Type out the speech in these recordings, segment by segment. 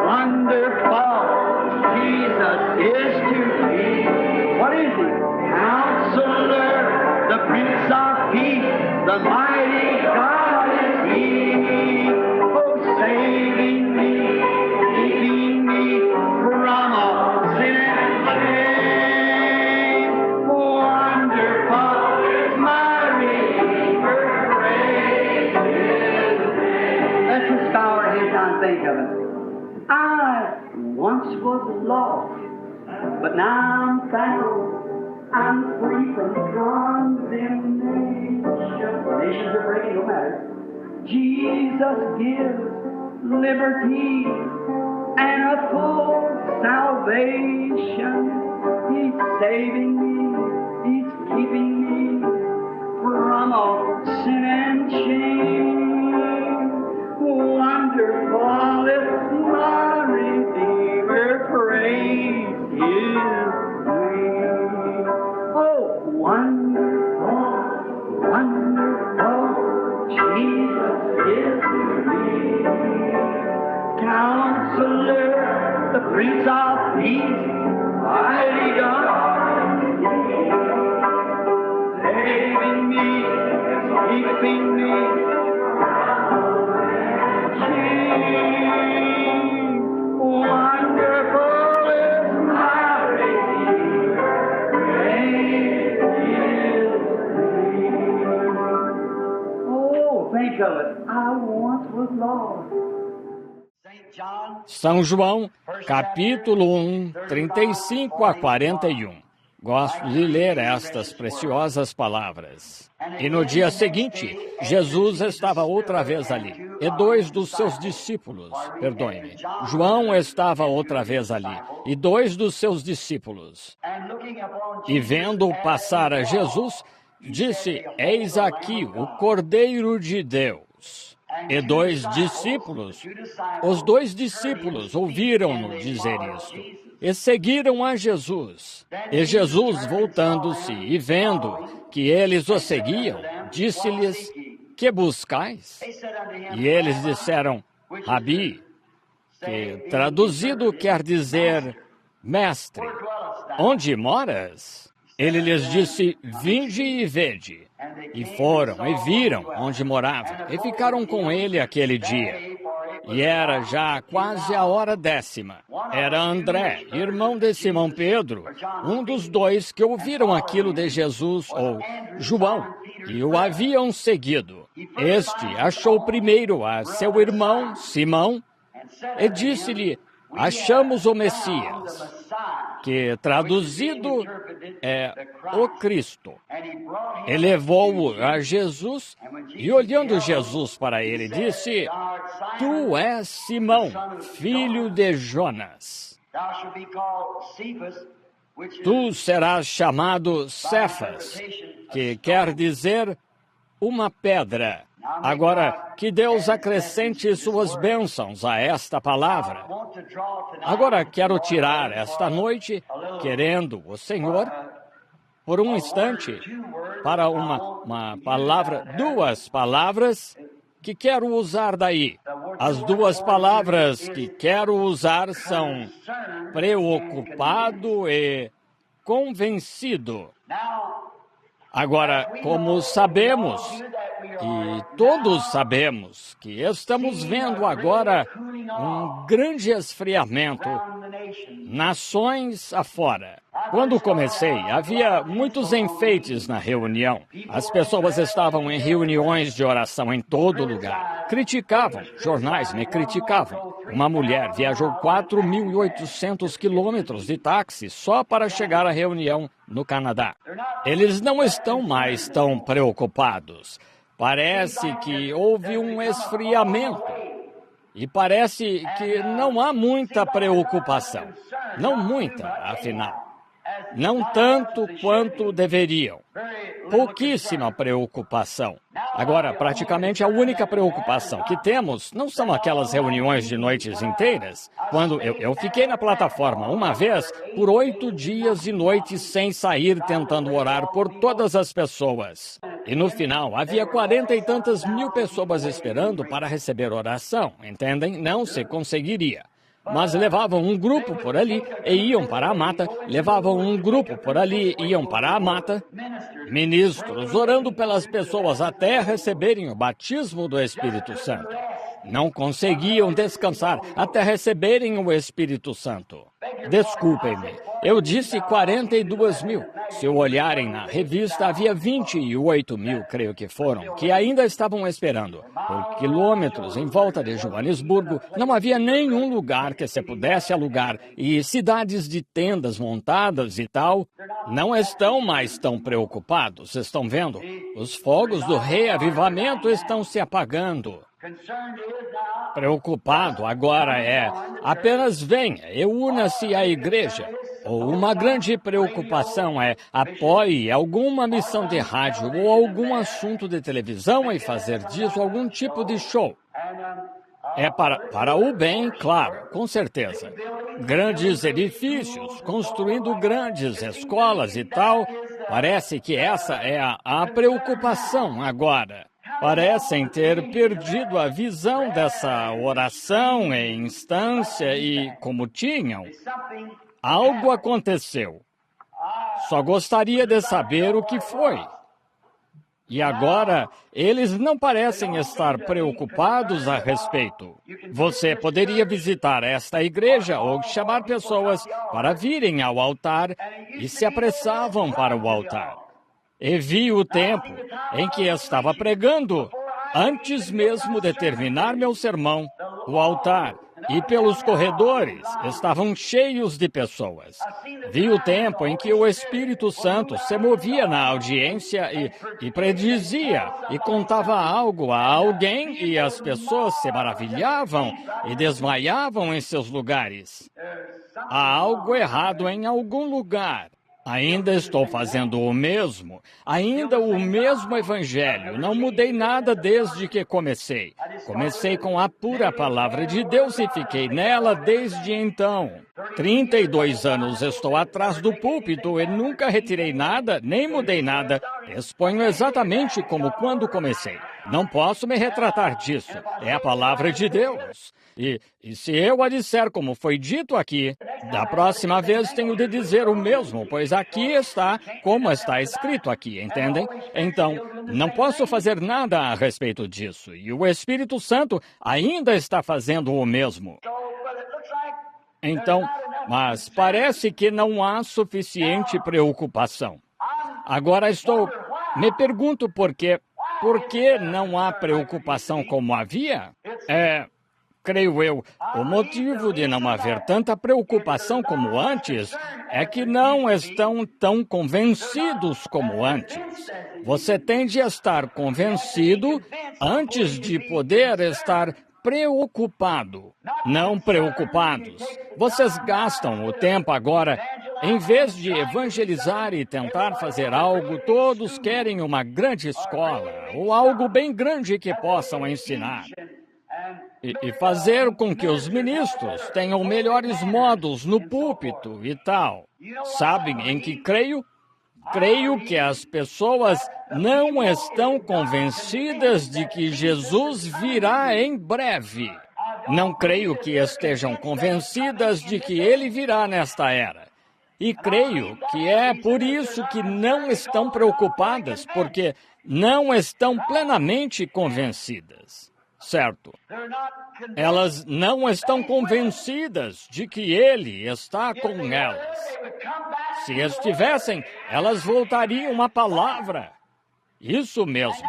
wonderful, Jesus is to me. What is he? Counselor, the Prince of Peace, the mighty God is he. Oh, saving me, keeping me from all sin and shame. Wonderful is my Redeemer, praise his name. Let's just bow our heads and think of it. I once was lost, but now I'm found. I'm free from condemnation. Nations are breaking, no matter. Jesus gives liberty and a full salvation. He's saving me. He's keeping me from all sin and shame. Wonderful is my Redeemer, praise His name. Oh, wonderful, wonderful, Jesus is to me. Counselor, the Prince of Peace, mighty God, saving me, keeping me. Wonderful is my Redeemer, praise His name. Oh, think of it. I once was lost. São João, capítulo 1, 35 a 41. Gosto de ler estas preciosas palavras. E no dia seguinte, Jesus estava outra vez ali, e dois dos seus discípulos, perdoe-me, João estava outra vez ali, e dois dos seus discípulos. E vendo passar a Jesus, disse, eis aqui o Cordeiro de Deus. E os dois discípulos ouviram-no dizer isto, e seguiram a Jesus. E Jesus, voltando-se e vendo que eles o seguiam, disse-lhes, que buscais? E eles disseram, Rabi, que traduzido quer dizer, mestre, onde moras? Ele lhes disse, vinde e vede. E foram e viram onde morava, e ficaram com ele aquele dia. E era já quase a hora 10ª. Era André, irmão de Simão Pedro, um dos dois que ouviram aquilo de Jesus, ou João, e o haviam seguido. Este achou primeiro a seu irmão Simão, e disse-lhe, achamos o Messias, que traduzido é o Cristo. E levou-o a Jesus, e olhando Jesus para ele, disse, tu és Simão, filho de Jonas. Tu serás chamado Cefas, que quer dizer uma pedra. Agora, que Deus acrescente suas bênçãos a esta palavra. Agora, quero tirar esta noite, querendo o Senhor, por um instante, para uma palavra, duas palavras que quero usar daí. As duas palavras que quero usar são preocupado e convencido. Agora, como sabemos, e todos sabemos, que estamos vendo agora um grande esfriamento, nações afora. Quando comecei, havia muitos enfeites na reunião. As pessoas estavam em reuniões de oração em todo lugar. Criticavam, jornais me criticavam. Uma mulher viajou 4.800 quilômetros de táxi só para chegar à reunião no Canadá. Eles não estão mais tão preocupados. Parece que houve um esfriamento. E parece que não há muita preocupação. Não muita, afinal. Não tanto quanto deveriam. Pouquíssima preocupação. Agora, praticamente a única preocupação que temos não são aquelas reuniões de noites inteiras. Quando eu fiquei na plataforma uma vez por 8 dias e noites sem sair, tentando orar por todas as pessoas. E no final, havia 40 e tantas mil pessoas esperando para receber oração, entendem? Não se conseguiria. Mas levavam um grupo por ali e iam para a mata, levavam um grupo por ali e iam para a mata. Ministros orando pelas pessoas até receberem o batismo do Espírito Santo. Não conseguiam descansar até receberem o Espírito Santo. Desculpem-me, eu disse 42 mil. Se olharem na revista, havia 28 mil, creio que foram, que ainda estavam esperando. Por quilômetros em volta de Joanesburgo, não havia nenhum lugar que se pudesse alugar, e cidades de tendas montadas e tal. Não estão mais tão preocupados, estão vendo? Os fogos do reavivamento estão se apagando. Preocupado agora é apenas venha e una-se à igreja. Ou uma grande preocupação é apoie alguma missão de rádio ou algum assunto de televisão e fazer disso algum tipo de show. É para o bem, claro, com certeza. Grandes edifícios, construindo grandes escolas e tal. Parece que essa é a preocupação agora. Parecem ter perdido a visão dessa oração em instância e, como tinham, algo aconteceu. Só gostaria de saber o que foi. E agora, eles não parecem estar preocupados a respeito. Você poderia visitar esta igreja ou chamar pessoas para virem ao altar e se apressavam para o altar. E vi o tempo em que estava pregando, antes mesmo de terminar meu sermão, o altar e pelos corredores estavam cheios de pessoas. Vi o tempo em que o Espírito Santo se movia na audiência e predizia e contava algo a alguém e as pessoas se maravilhavam e desmaiavam em seus lugares. Há algo errado em algum lugar. Ainda estou fazendo o mesmo, ainda o mesmo evangelho. Não mudei nada desde que comecei. Comecei com a pura palavra de Deus e fiquei nela desde então. 32 anos estou atrás do púlpito e nunca retirei nada, nem mudei nada. Exponho exatamente como quando comecei. Não posso me retratar disso. É a palavra de Deus. E se eu a disser como foi dito aqui, da próxima vez tenho de dizer o mesmo, pois aqui está como está escrito aqui, entendem? Então, não posso fazer nada a respeito disso. E o Espírito Santo ainda está fazendo o mesmo. Então, mas parece que não há suficiente preocupação. Agora me pergunto por quê. Por que não há preocupação como havia? Creio eu, o motivo de não haver tanta preocupação como antes é que não estão tão convencidos como antes. Você tende a estar convencido antes de poder estar preocupado. Não preocupados. Vocês gastam o tempo agora, em vez de evangelizar e tentar fazer algo, todos querem uma grande escola ou algo bem grande que possam ensinar. E fazer com que os ministros tenham melhores modos no púlpito e tal. Sabem em que creio? Creio que as pessoas não estão convencidas de que Jesus virá em breve. Não creio que estejam convencidas de que ele virá nesta era. E creio que é por isso que não estão preocupadas, porque não estão plenamente convencidas. Certo. Elas não estão convencidas de que ele está com elas. Se estivessem, elas voltariam à palavra. Isso mesmo.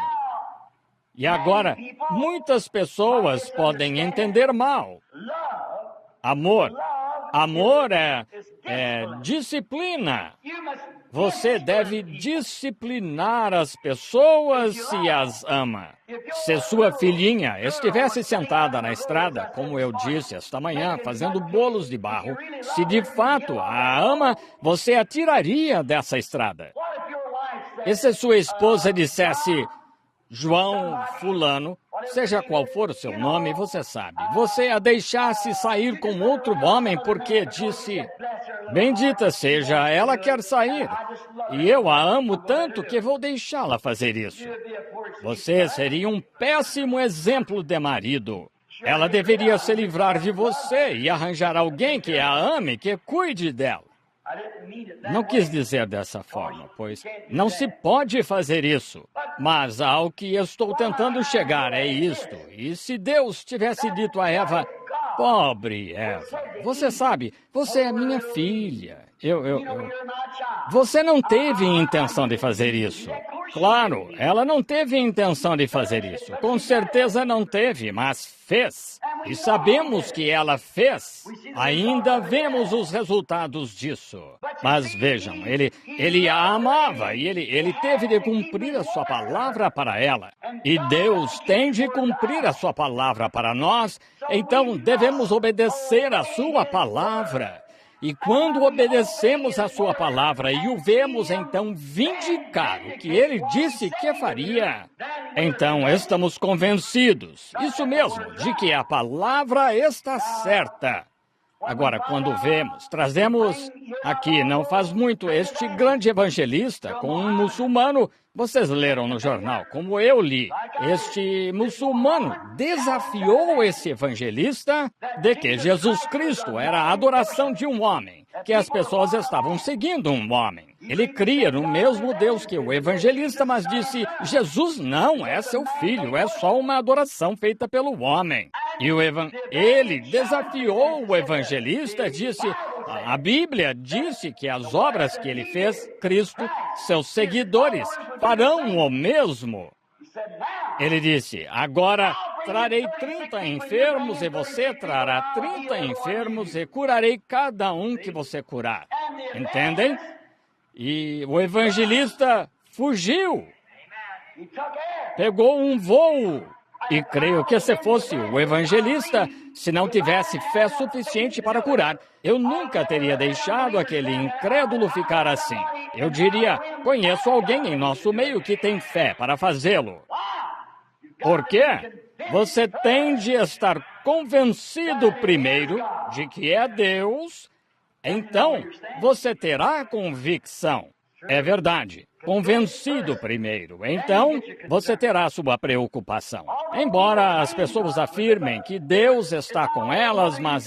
E agora, muitas pessoas podem entender mal. Amor. Amor é disciplina. Você deve disciplinar as pessoas se as ama. Se sua filhinha estivesse sentada na estrada, como eu disse esta manhã, fazendo bolos de barro, se de fato a ama, você a tiraria dessa estrada. E se sua esposa dissesse, João fulano, seja qual for o seu nome, você sabe, você a deixasse sair com outro homem porque disse, bendita seja, ela quer sair, e eu a amo tanto que vou deixá-la fazer isso. Você seria um péssimo exemplo de marido. Ela deveria se livrar de você e arranjar alguém que a ame, que cuide dela. Não quis dizer dessa forma, pois não se pode fazer isso. Mas ao que estou tentando chegar é isto. E se Deus tivesse dito a Eva, pobre Eva, você sabe, você é minha filha. Você não teve intenção de fazer isso. Claro, ela não teve intenção de fazer isso. Com certeza não teve, mas fez. E sabemos que ela fez. Ainda vemos os resultados disso. Mas vejam, ele a amava e ele teve de cumprir a sua palavra para ela. E Deus tem de cumprir a sua palavra para nós, então devemos obedecer a sua palavra. E quando obedecemos a sua palavra e o vemos então vindicar o que ele disse que faria, então estamos convencidos, isso mesmo, de que a palavra está certa. Agora, quando trazemos aqui, não faz muito, este grande evangelista com um muçulmano, vocês leram no jornal, como eu li, este muçulmano desafiou esse evangelista de que Jesus Cristo era a adoração de um homem, que as pessoas estavam seguindo um homem. Ele cria no mesmo Deus que o evangelista, mas disse, Jesus não é seu filho, é só uma adoração feita pelo homem. E ele desafiou o evangelista, disse, a Bíblia disse que as obras que ele fez, Cristo, seus seguidores, farão o mesmo. Ele disse, agora trarei 30 enfermos e você trará 30 enfermos e curarei cada um que você curar. Entendem? E o evangelista fugiu. Pegou um voo. E creio que se fosse o evangelista, se não tivesse fé suficiente para curar, eu nunca teria deixado aquele incrédulo ficar assim. Eu diria, conheço alguém em nosso meio que tem fé para fazê-lo. Por quê? Você tem de estar convencido primeiro de que é Deus, então você terá convicção. É verdade. Convencido primeiro, então você terá sua preocupação. Embora as pessoas afirmem que Deus está com elas, mas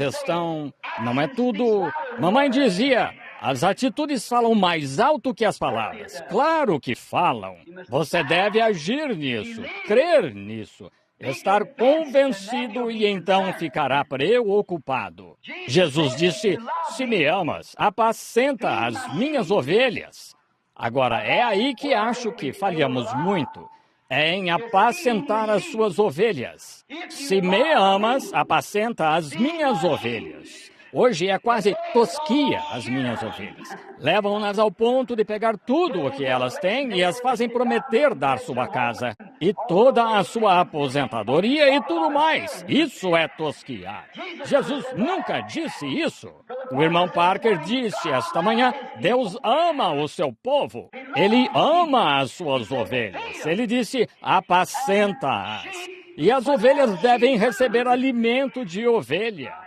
não é tudo. Mamãe dizia, as atitudes falam mais alto que as palavras. Claro que falam. Você deve agir nisso, crer nisso, estar convencido e então ficará preocupado. Jesus disse, se me amas, apacenta as minhas ovelhas. Agora, é aí que acho que falhamos muito. É em apacentar as suas ovelhas. Se me amas, apacenta as minhas ovelhas. Hoje é quase tosquia as minhas ovelhas. Levam-nas ao ponto de pegar tudo o que elas têm e as fazem prometer dar sua casa e toda a sua aposentadoria e tudo mais. Isso é tosquiar. Jesus nunca disse isso. O irmão Parker disse esta manhã, Deus ama o seu povo. Ele ama as suas ovelhas. Ele disse, apacenta-as. E as ovelhas devem receber alimento de ovelha.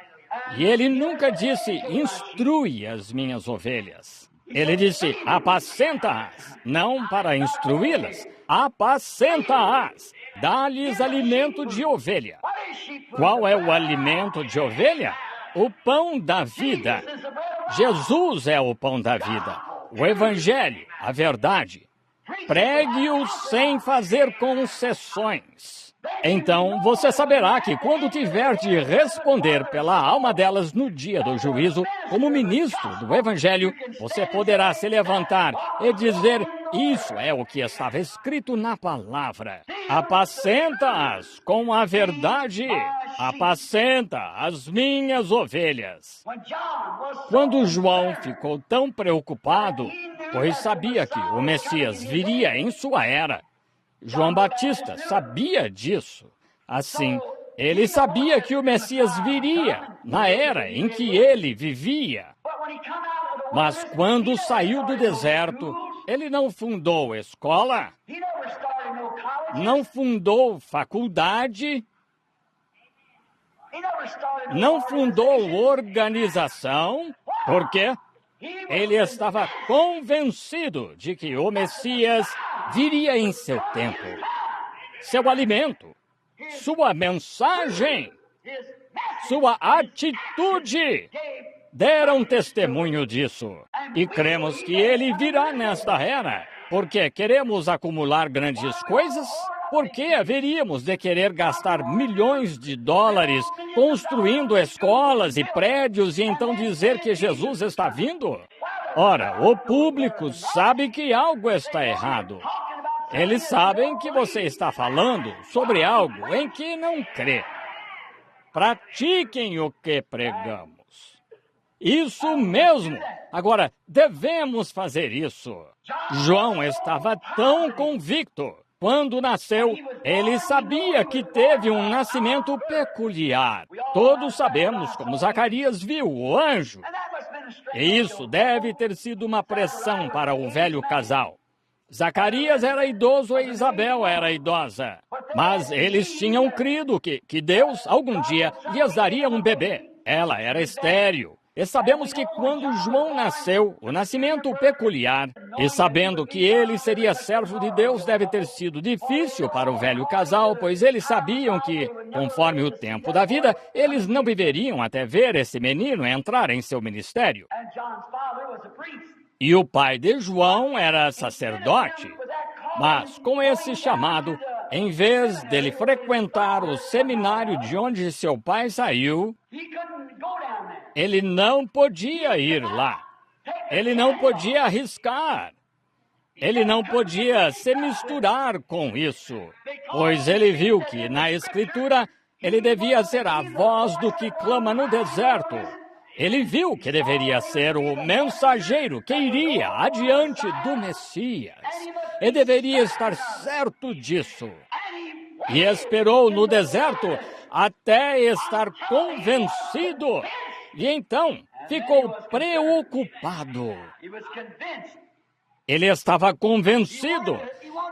E ele nunca disse, instrui as minhas ovelhas. Ele disse, apacenta-as, não para instruí-las, apacenta-as, dá-lhes alimento de ovelha. Qual é o alimento de ovelha? O pão da vida. Jesus é o pão da vida. O Evangelho, a verdade. Pregue-o sem fazer concessões. Então você saberá que quando tiver de responder pela alma delas no dia do juízo, como ministro do Evangelho, você poderá se levantar e dizer, isso é o que estava escrito na palavra. Apacenta-as com a verdade. Apacenta as minhas ovelhas. Quando João ficou tão preocupado, pois sabia que o Messias viria em sua era, João Batista sabia disso. Assim, ele sabia que o Messias viria na era em que ele vivia. Mas quando saiu do deserto, ele não fundou escola, não fundou faculdade, não fundou organização. Por quê? Ele estava convencido de que o Messias viria em seu tempo. Seu alimento, sua mensagem, sua atitude deram testemunho disso. E cremos que ele virá nesta era. Porque queremos acumular grandes coisas? Por que haveríamos de querer gastar milhões de dólares construindo escolas e prédios e então dizer que Jesus está vindo? Ora, o público sabe que algo está errado. Eles sabem que você está falando sobre algo em que não crê. Pratiquem o que pregamos. Isso mesmo! Agora, devemos fazer isso. João estava tão convicto. Quando nasceu, ele sabia que teve um nascimento peculiar. Todos sabemos como Zacarias viu o anjo. E isso deve ter sido uma pressão para o velho casal. Zacarias era idoso e Isabel era idosa. Mas eles tinham crido que Deus, algum dia, lhes daria um bebê. Ela era estéril. E sabemos que quando João nasceu, o nascimento peculiar, e sabendo que ele seria servo de Deus, deve ter sido difícil para o velho casal, pois eles sabiam que, conforme o tempo da vida, eles não viveriam até ver esse menino entrar em seu ministério. E o pai de João era sacerdote. Mas, com esse chamado, em vez dele frequentar o seminário de onde seu pai saiu, ele não podia ir lá. Ele não podia arriscar. Ele não podia se misturar com isso, pois ele viu que, na Escritura, ele devia ser a voz do que clama no deserto. Ele viu que deveria ser o mensageiro que iria adiante do Messias. E deveria estar certo disso. E esperou no deserto até estar convencido. E então ficou preocupado. Ele estava convencido.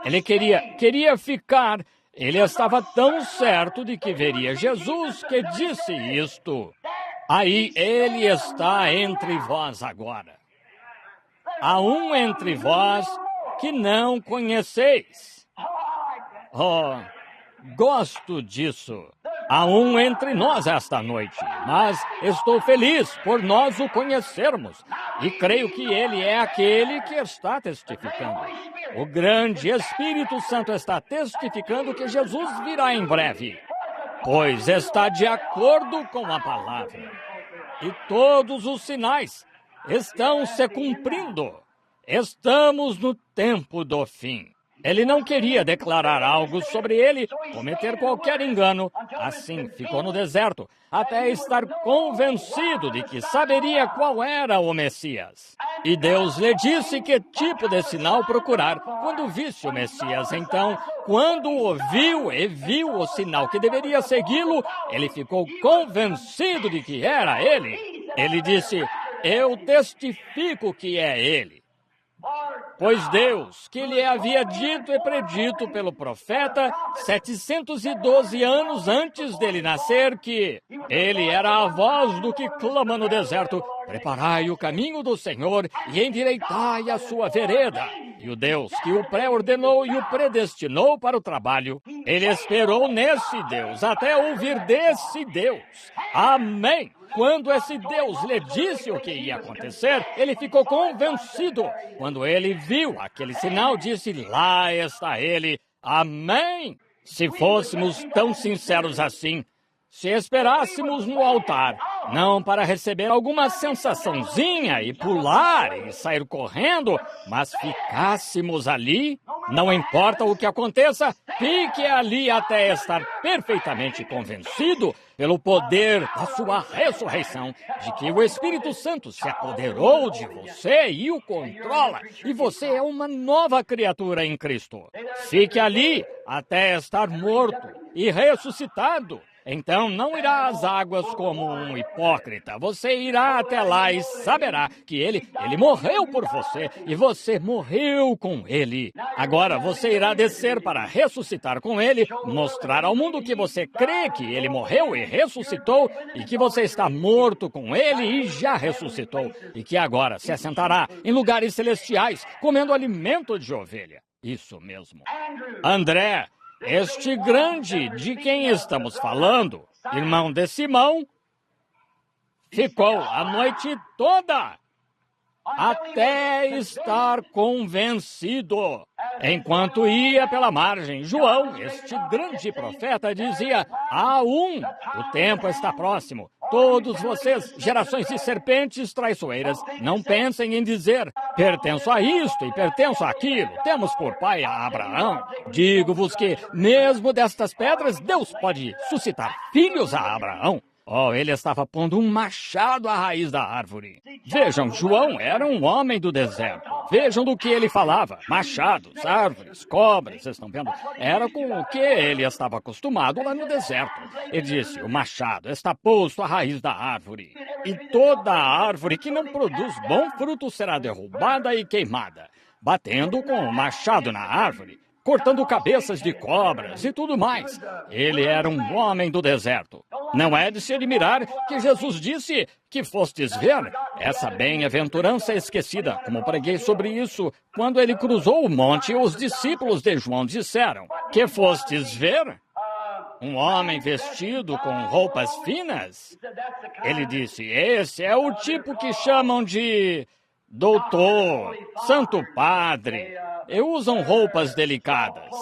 Ele queria ficar. Ele estava tão certo de que veria Jesus que disse isto. Aí ele está entre vós agora. Há um entre vós que não conheceis. Oh, gosto disso. Há um entre nós esta noite, mas estou feliz por nós o conhecermos. E creio que ele é aquele que está testificando. O grande Espírito Santo está testificando que Jesus virá em breve, pois está de acordo com a palavra. E todos os sinais estão se cumprindo. Estamos no tempo do fim. Ele não queria declarar algo sobre ele, cometer qualquer engano. Assim, ficou no deserto, até estar convencido de que saberia qual era o Messias. E Deus lhe disse que tipo de sinal procurar quando visse o Messias. Então, quando o viu e viu o sinal que deveria segui-lo, ele ficou convencido de que era ele. Ele disse, eu testifico que é ele. Pois Deus, que lhe havia dito e predito pelo profeta 712 anos antes dele nascer, que ele era a voz do que clama no deserto, preparai o caminho do Senhor e endireitai a sua vereda. E o Deus que o pré-ordenou e o predestinou para o trabalho, ele esperou nesse Deus até ouvir desse Deus. Amém! Quando esse Deus lhe disse o que ia acontecer, ele ficou convencido. Quando ele viu aquele sinal, disse, lá está ele. Amém! Se fôssemos tão sinceros assim, se esperássemos no altar, não para receber alguma sensaçãozinha e pular e sair correndo, mas ficássemos ali, não importa o que aconteça, fique ali até estar perfeitamente convencido pelo poder da sua ressurreição, de que o Espírito Santo se apoderou de você e o controla, e você é uma nova criatura em Cristo. Fique ali até estar morto e ressuscitado, Então não irá às águas como um hipócrita. Você irá até lá e saberá que ele morreu por você e você morreu com ele. Agora você irá descer para ressuscitar com ele, mostrar ao mundo que você crê que ele morreu e ressuscitou e que você está morto com ele e já ressuscitou e que agora se assentará em lugares celestiais comendo alimento de ovelha. Isso mesmo. André, este grande de quem estamos falando, irmão de Simão, ficou a noite toda até estar convencido. Enquanto ia pela margem, João, este grande profeta, dizia: o tempo está próximo. Todos vocês, gerações de serpentes traiçoeiras, não pensem em dizer: pertenço a isto e pertenço àquilo. Temos por pai a Abraão. Digo-vos que, mesmo destas pedras, Deus pode suscitar filhos a Abraão. Oh, ele estava pondo um machado à raiz da árvore. Vejam, João era um homem do deserto. Vejam do que ele falava. Machados, árvores, cobras, vocês estão vendo? Era com o que ele estava acostumado lá no deserto. Ele disse: o machado está posto à raiz da árvore. E toda árvore que não produz bom fruto será derrubada e queimada, batendo com o machado na árvore, cortando cabeças de cobras e tudo mais. Ele era um homem do deserto. Não é de se admirar que Jesus disse que fostes ver essa bem-aventurança esquecida, como preguei sobre isso quando ele cruzou o monte e os discípulos de João disseram: que fostes ver? Um homem vestido com roupas finas? Ele disse: esse é o tipo que chamam de doutor, santo padre, e usam roupas delicadas.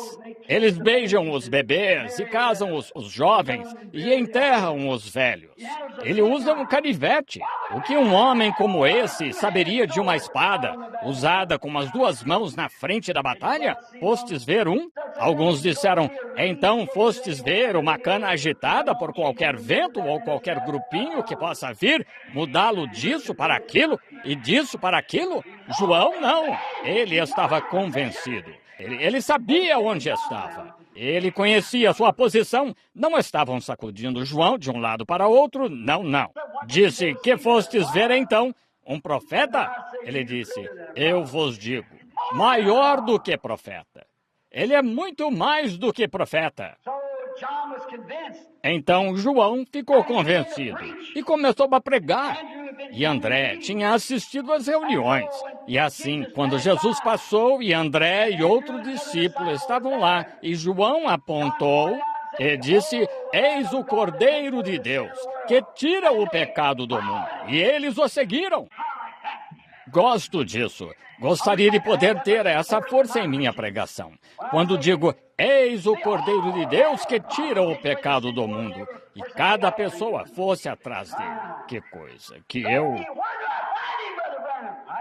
Eles beijam os bebês e casam os jovens e enterram os velhos. Ele usa um canivete. O que um homem como esse saberia de uma espada usada com as duas mãos na frente da batalha? Fostes ver um? Alguns disseram: então fostes ver uma cana agitada por qualquer vento ou qualquer grupinho que possa vir, mudá-lo disso para aquilo e disso para aquilo? João não. Ele estava convencido. Ele sabia onde estava. Ele conhecia sua posição. Não estavam sacudindo João de um lado para outro. Não, não. Disse: que fostes ver então? Um profeta? Ele disse: eu vos digo, maior do que profeta. Ele é muito mais do que profeta. Então João ficou convencido e começou a pregar. E André tinha assistido às reuniões. E assim, quando Jesus passou e André e outro discípulo estavam lá, e João apontou e disse: eis o Cordeiro de Deus, que tira o pecado do mundo. E eles o seguiram. Gosto disso. Gostaria de poder ter essa força em minha pregação. Quando digo: eis o Cordeiro de Deus que tira o pecado do mundo, e cada pessoa fosse atrás dele. Que coisa, que eu...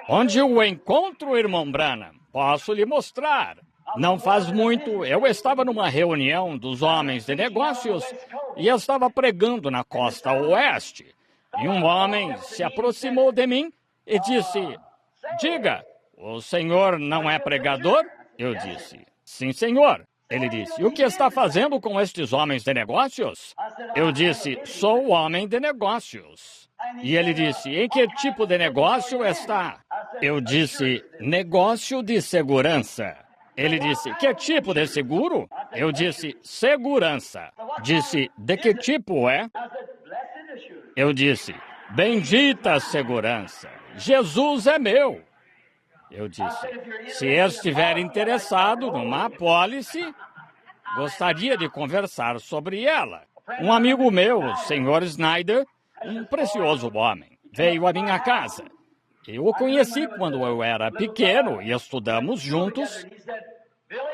Onde o encontro, irmão Branham? Posso lhe mostrar. Não faz muito, eu estava numa reunião dos homens de negócios e eu estava pregando na costa oeste. E um homem se aproximou de mim e disse: diga, o senhor não é pregador? Eu disse: sim, senhor. Ele disse: o que está fazendo com estes homens de negócios? Eu disse: sou homem de negócios. E ele disse: em que tipo de negócio está? Eu disse: negócio de segurança. Ele disse: que tipo de seguro? Eu disse: segurança. Disse: de que tipo é? Eu disse: bendita segurança. Jesus é meu. Eu disse: se estiver interessado numa apólice, gostaria de conversar sobre ela. Um amigo meu, o Sr. Snyder, um precioso homem, veio à minha casa. Eu o conheci quando eu era pequeno e estudamos juntos.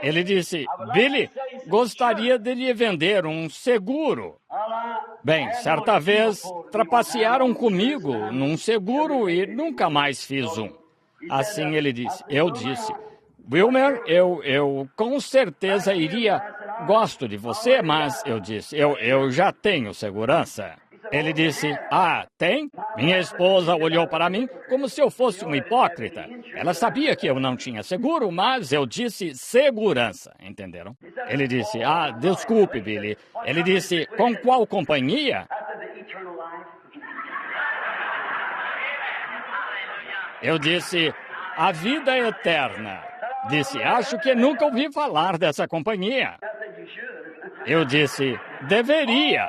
Ele disse: Billy, gostaria de lhe vender um seguro. Bem, certa vez trapacearam comigo num seguro e nunca mais fiz um. Assim ele disse. Eu disse: Wilmer, eu com certeza iria. Gosto de você, mas eu disse, eu já tenho segurança. Ele disse, tem? Minha esposa olhou para mim como se eu fosse um hipócrita. Ela sabia que eu não tinha seguro, mas eu disse segurança, entenderam? Ele disse, desculpe, Billy. Ele disse, com qual companhia? Eu disse, a vida eterna. Disse, acho que nunca ouvi falar dessa companhia. Eu disse, deveria.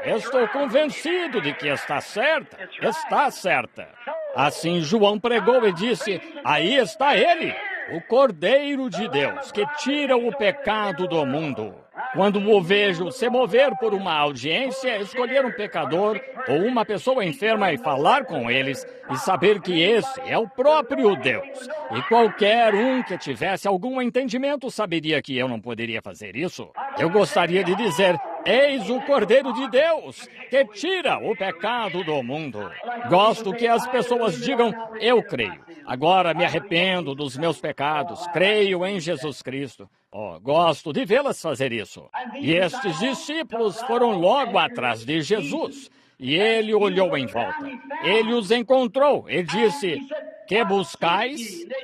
Estou convencido de que está certa. Está certa. Assim João pregou e disse, aí está ele, o Cordeiro de Deus, que tira o pecado do mundo. Quando o vejo se mover por uma audiência, escolher um pecador ou uma pessoa enferma e falar com eles e saber que esse é o próprio Deus. E qualquer um que tivesse algum entendimento saberia que eu não poderia fazer isso. Eu gostaria de dizer, eis o Cordeiro de Deus, que tira o pecado do mundo. Gosto que as pessoas digam, eu creio. Agora me arrependo dos meus pecados, creio em Jesus Cristo. Gosto de vê-las fazer isso. E estes discípulos foram logo atrás de Jesus. E ele olhou em volta. Ele os encontrou e disse, que buscais?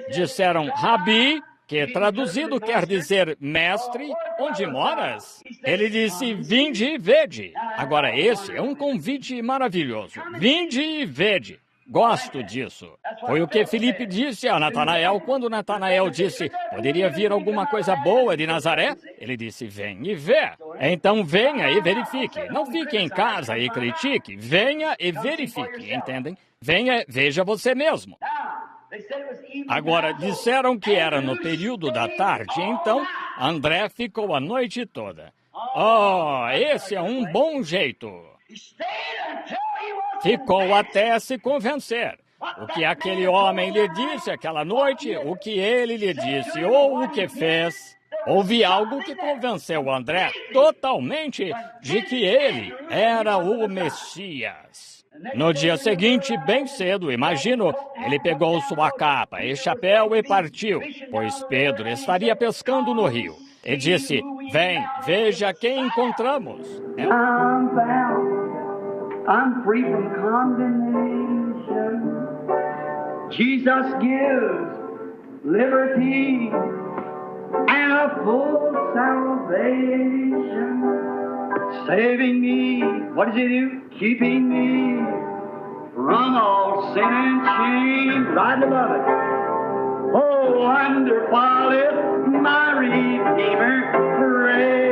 Disseram, Rabi, que traduzido quer dizer mestre, onde moras? Ele disse, vinde e vede. Agora esse é um convite maravilhoso. Vinde e vede. Gosto disso. Foi o que Filipe disse a Natanael quando Natanael disse, poderia vir alguma coisa boa de Nazaré? Ele disse, vem e vê. Então venha e verifique. Não fique em casa e critique. Venha e verifique, entendem? Venha, veja você mesmo. Agora, disseram que era no período da tarde, então André ficou a noite toda. Esse é um bom jeito. Ficou até se convencer. O que aquele homem lhe disse aquela noite, o que ele lhe disse ou o que fez. Houve algo que convenceu André totalmente de que ele era o Messias. No dia seguinte, bem cedo, imagino, ele pegou sua capa e chapéu e partiu, pois Pedro estaria pescando no rio. E disse, vem, veja quem encontramos. I'm free from condemnation. Jesus gives liberty and a full salvation. Saving me, what does He do? Keeping me from all sin and shame. Right above it. Oh, wonderful is my Redeemer, praise.